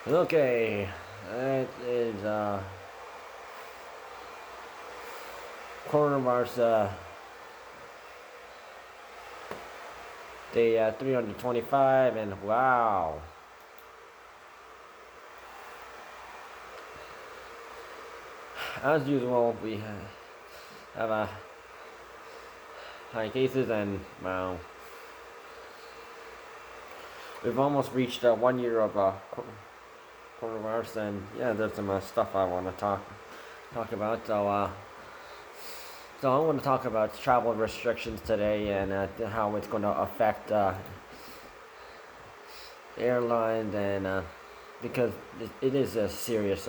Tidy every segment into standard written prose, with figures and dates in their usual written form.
Okay, it is coronavirus day 325, and wow, as usual, we have high cases, and wow, we've almost reached 1 year of coronavirus, and yeah, there's some stuff I want to talk about. So I want to talk about travel restrictions today and how it's going to affect airlines and because it is a serious.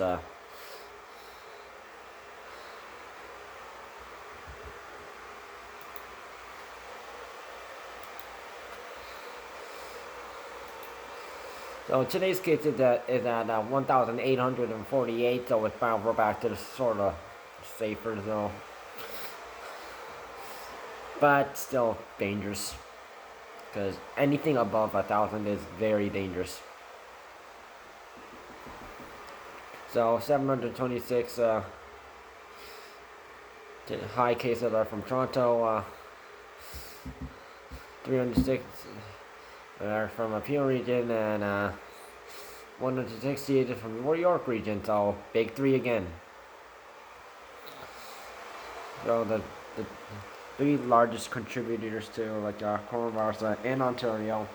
So today's case is at 1,848. So it's bound we're back to the sort of safer zone, but still dangerous because anything above 1,000 is very dangerous. So 726 high cases are from Toronto. 306 are from a Peel region, and 168 from the New York region. So big three again. So the three largest contributors to like coronavirus in Ontario.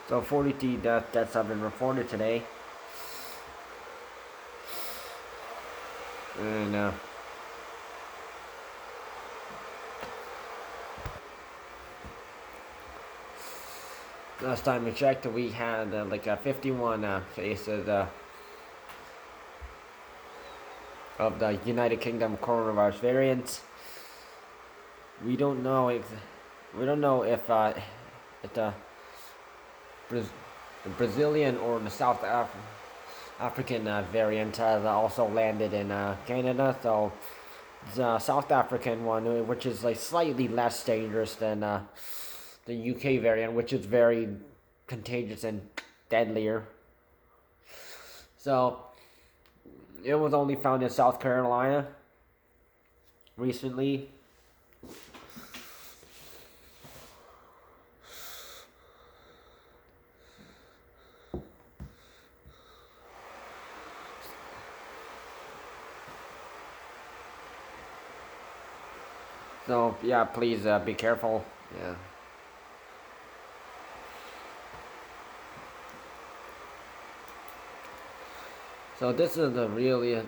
So 43 deaths have been reported today. And last time we checked, we had 51 cases of the United Kingdom coronavirus variant. We don't know if it's the Brazilian or the African variant has also landed in Canada. So the South African one, which is like slightly less dangerous than the UK variant, which is very contagious and deadlier. So it was only found in South Carolina recently. So yeah, please be careful. Yeah. So this is the really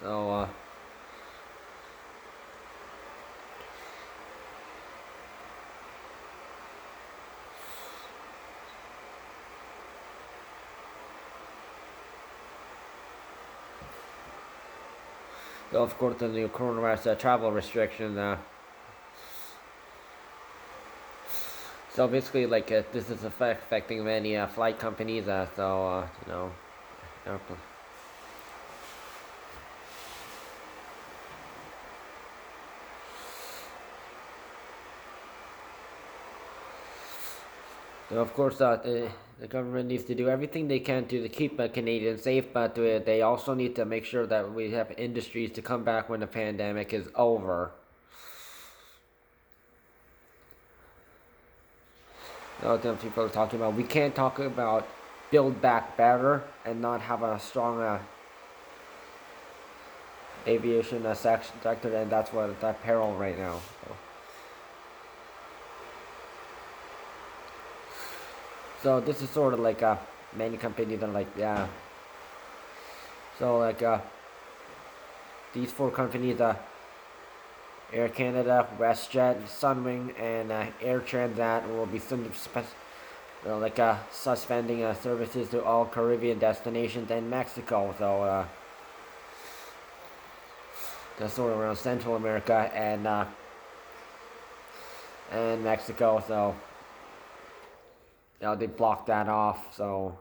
so of course the new coronavirus travel restriction. So basically, like this is affecting many flight companies. Airplane. So of course, the government needs to do everything they can to keep Canadians safe, but they also need to make sure that we have industries to come back when the pandemic is over. People are talking about we can't talk about build back better and not have a strong aviation sector, and that's what at peril right now. So this is sort of like many companies are like yeah. So these four companies Air Canada, WestJet, Sunwing, and Air Transat will be suspending services to all Caribbean destinations and Mexico. So that's sort of around Central America and Mexico. So they blocked that off. So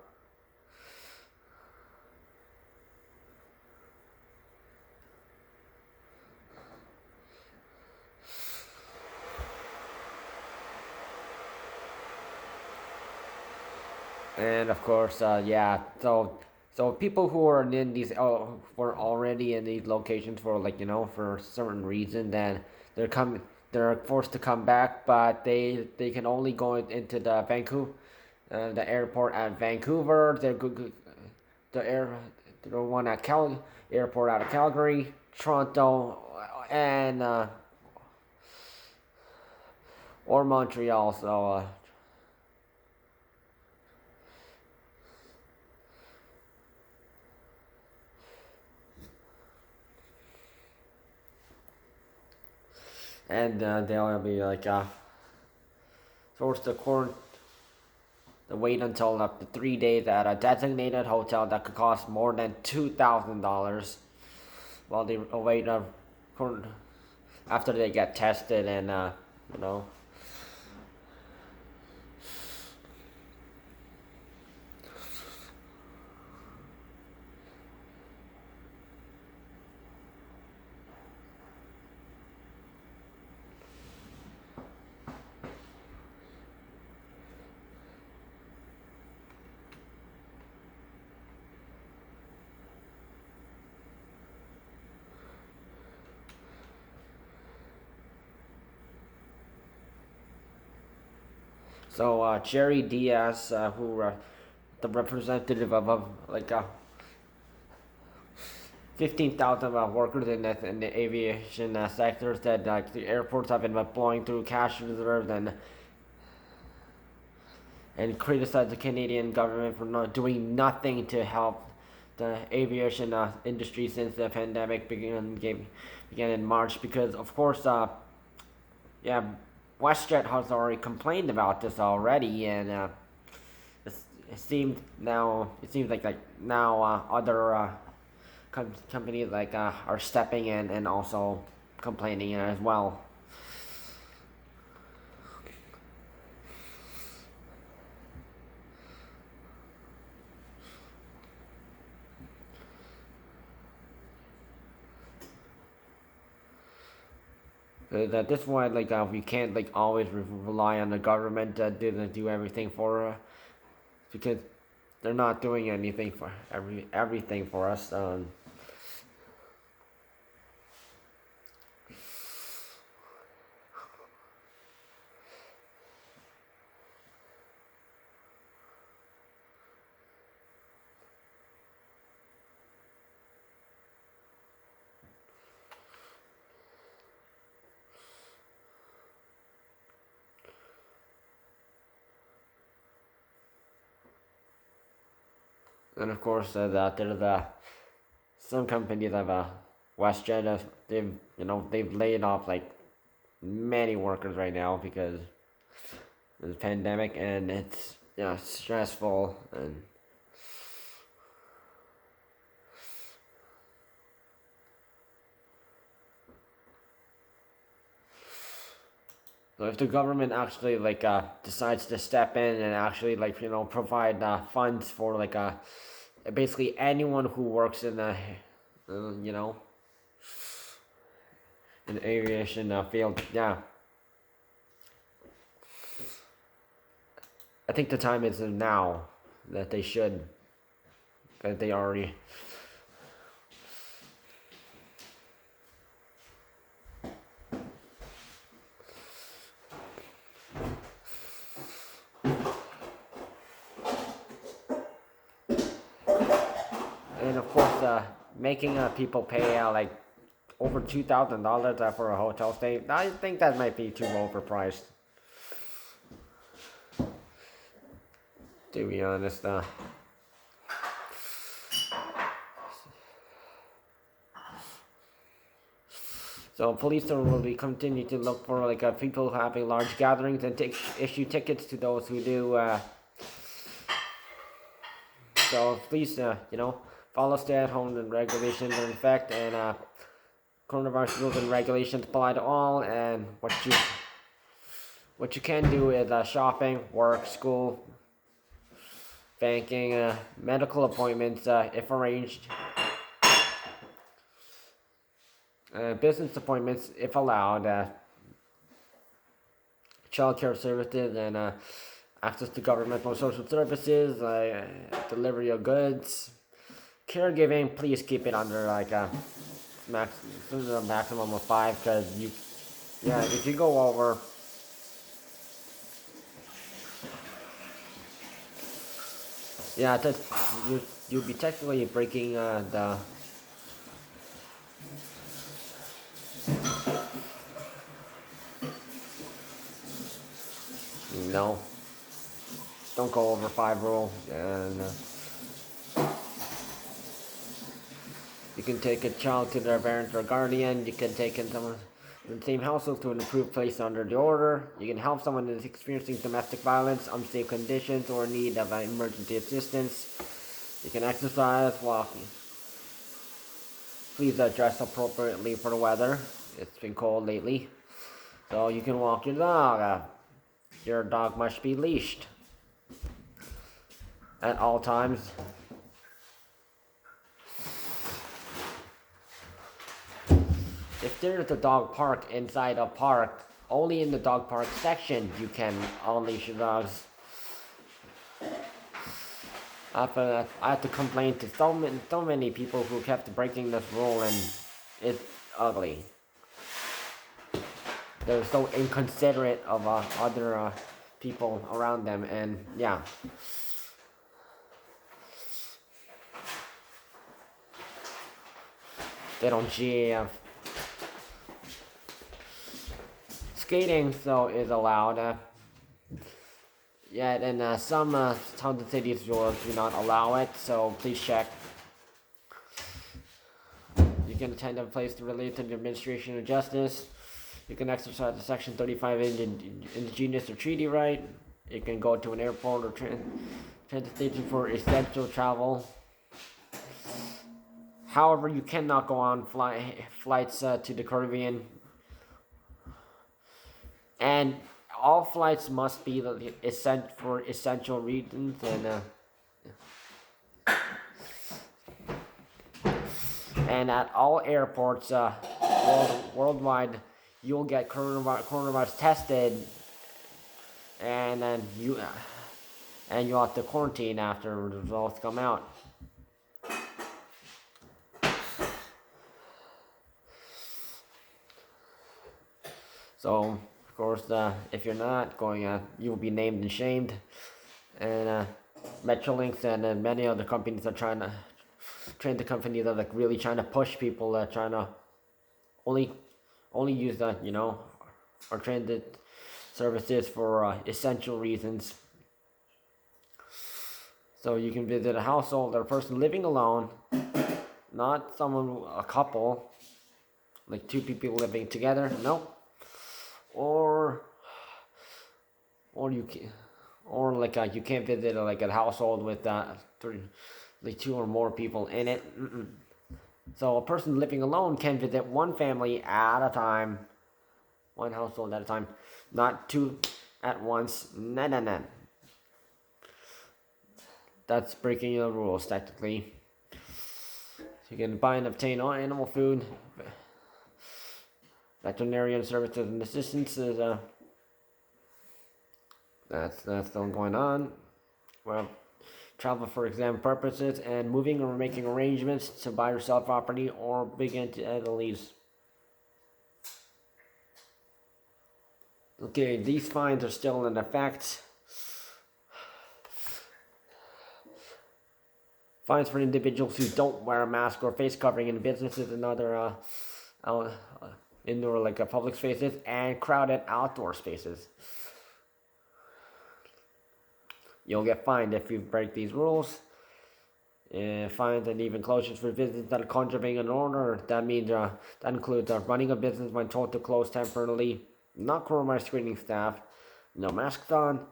And of course, yeah. So people who are in these were already in these locations for like for a certain reason, then they're come they're forced to come back, but they can only go into the airport at Vancouver. The air the one at airport out of Calgary, Toronto, and or Montreal. And they'll be like forced to quarantine. Wait until up to 3 days at a designated hotel that could cost more than $2,000 while they await after they get tested and you know. So Jerry Diaz, who the representative of like 15,000 workers in the aviation sector, said the airports have been blowing through cash reserves and criticized the Canadian government for not doing nothing to help the aviation industry since the pandemic began in March. Because of course, yeah, WestJet has already complained about this already, and it seems like now other companies are stepping in and also complaining as well. At this point, we can't always rely on the government to do everything for because they're not doing anything for everything for us. And of course, there's some companies have WestJet. They've laid off many workers right now because of the pandemic, and it's stressful. And so if the government actually decides to step in and actually provide funds for basically anyone who works in the you know in the aviation field, yeah, I think the time is now that they should, that they already. And of course, making people pay over $2,000 for a hotel stay, I think that might be too overpriced. To be honest, so police will be continue to look for people having large gatherings and issue tickets to those who do. So please, follow stay-at-home and regulations in effect, and coronavirus rules and regulations apply to all. And what you can do is shopping, work, school, banking, medical appointments if arranged, business appointments if allowed, childcare services, and access to governmental social services, delivery of goods, caregiving. Please keep it under like a maximum of 5, because if you go over, you'll be technically breaking the. No, don't go over 5 rule, and you can take a child to their parent or guardian. You can take in someone in the same household to an approved place under the order. You can help someone that is experiencing domestic violence, unsafe conditions, or in need of emergency assistance. You can exercise, walking. Please dress appropriately for the weather. It's been cold lately. So you can walk your dog. Your dog must be leashed at all times. If there is a dog park inside a park, only in the dog park section you can unleash your dogs. I have to complain to so many people who kept breaking this rule, and it's ugly. They're so inconsiderate of other people around them, and yeah. They don't give. Skating, so, is allowed. And some towns and cities do not allow it, so please check. You can attend a place related to the administration of justice. You can exercise the Section 35 indigenous or treaty right. You can go to an airport or transit station for essential travel. However, you cannot go on flights to the Caribbean. And all flights must be for essential reasons, and at all airports worldwide, you'll get coronavirus tested, and then you'll have to quarantine after the results come out. So, of course, if you're not going, you'll be named and shamed. And Metrolinx and many other companies are trying to companies are like really trying to push people, trying to only use our transit services for essential reasons. So you can visit a household or a person living alone, not a couple, like 2 people living together. No. Or you can't visit a household with 2 or more people in it. So a person living alone can visit 1 family at a time, 1 household at a time, not 2 at once. No. That's breaking the rules technically. You can buy and obtain all animal food, veterinarian services and assistances. That's still going on. Well, travel for exam purposes and moving or making arrangements to buy or sell property or begin to add a lease. Okay, these fines are still in effect. Fines for individuals who don't wear a mask or face covering in businesses and other indoor public spaces and crowded outdoor spaces. You'll get fined if you break these rules. Fines and even closures for businesses that are contravening an order. That means that includes running a business when told to close temporarily, not coronavirus screening staff, no masks on,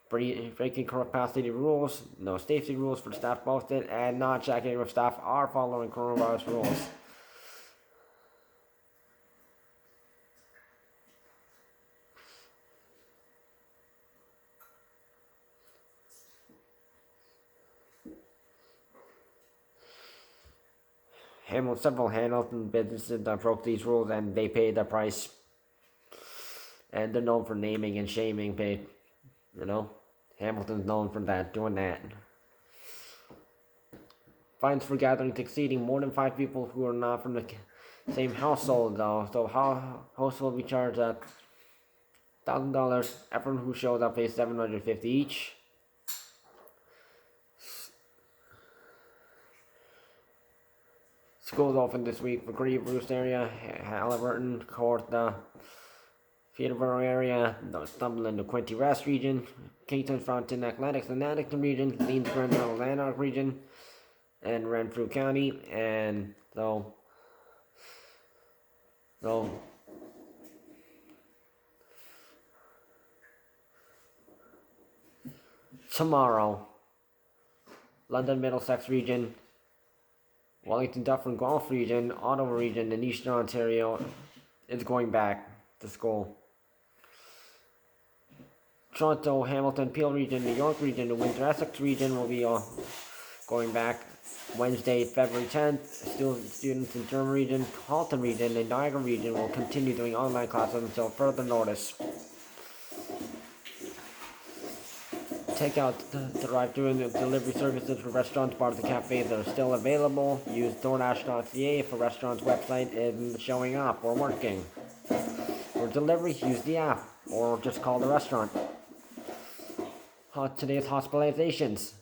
breaking capacity rules, no safety rules for staff posted, and not checking if staff are following coronavirus rules. Several Hamilton businesses that broke these rules, and they paid the price. And they're known for naming and shaming, Hamilton's known for that, doing that. Fines for gatherings exceeding more than 5 people who are not from the same household, though. So, household will be charged at $1,000. Everyone who shows up pays $750 each. Schools open this week for Greve, Bruce area, Halliburton, Court, Peterborough area, Dublin, the Quinte West region, Kingston, Frontenac, Atlantic, and Addington region, Leeds, Grenville, Lanark region, and Renfrew County, and so tomorrow, London, Middlesex region, Wellington, Dufferin, Guelph region, Ottawa region, and Eastern Ontario is going back to school. Toronto, Hamilton, Peel region, New York region, the Windsor, Essex region will be going back Wednesday, February 10th. Students in Durham region, Halton region, and Niagara region will continue doing online classes until further notice. Takeout, drive-through, and delivery services for restaurants, bars, and cafes are still available. Use DoorDash.ca if a restaurant's website isn't showing up or working. For delivery, use the app or just call the restaurant. Today's hospitalizations.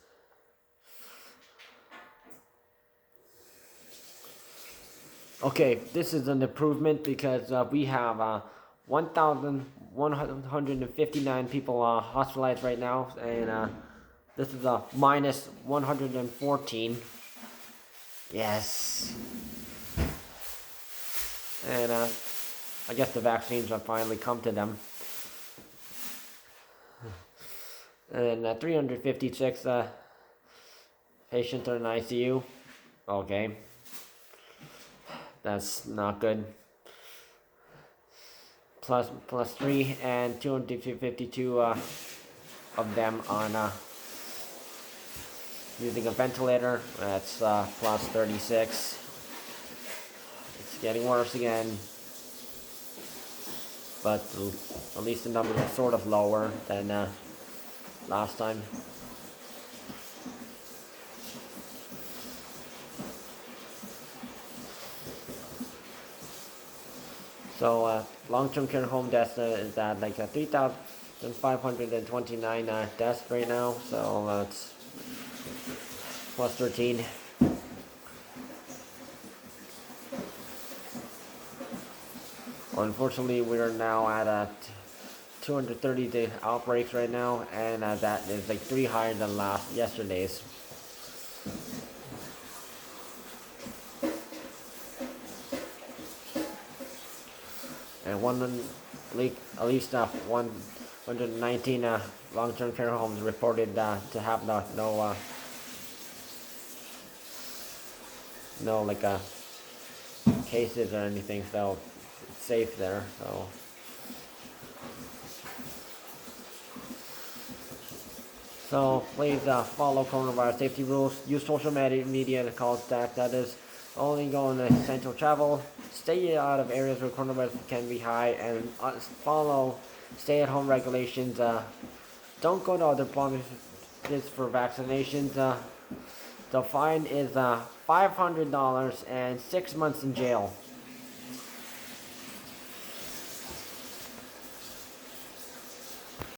Okay, this is an improvement because we have 1,159 people hospitalized right now, and this is a minus 114. Yes. And I guess the vaccines have finally come to them. And 356 patients are in ICU. Okay. That's not good. Plus 3 and 252 of them on using a ventilator. That's plus 36. It's getting worse again. But at least the numbers are sort of lower than last time. So long-term care home deaths is at like 3,529 deaths right now. So that's plus 13. Unfortunately, we are now at 230 outbreaks right now, and that is like 3 higher than yesterday's. And at least 119 long-term care homes reported to have no cases or anything, so it's safe there. So please follow coronavirus safety rules. Use social media to contact others. Only go on essential travel. Stay out of areas where coronavirus can be high, and follow stay-at-home regulations. Don't go to other provinces for vaccinations. The fine is $500 and 6 months in jail.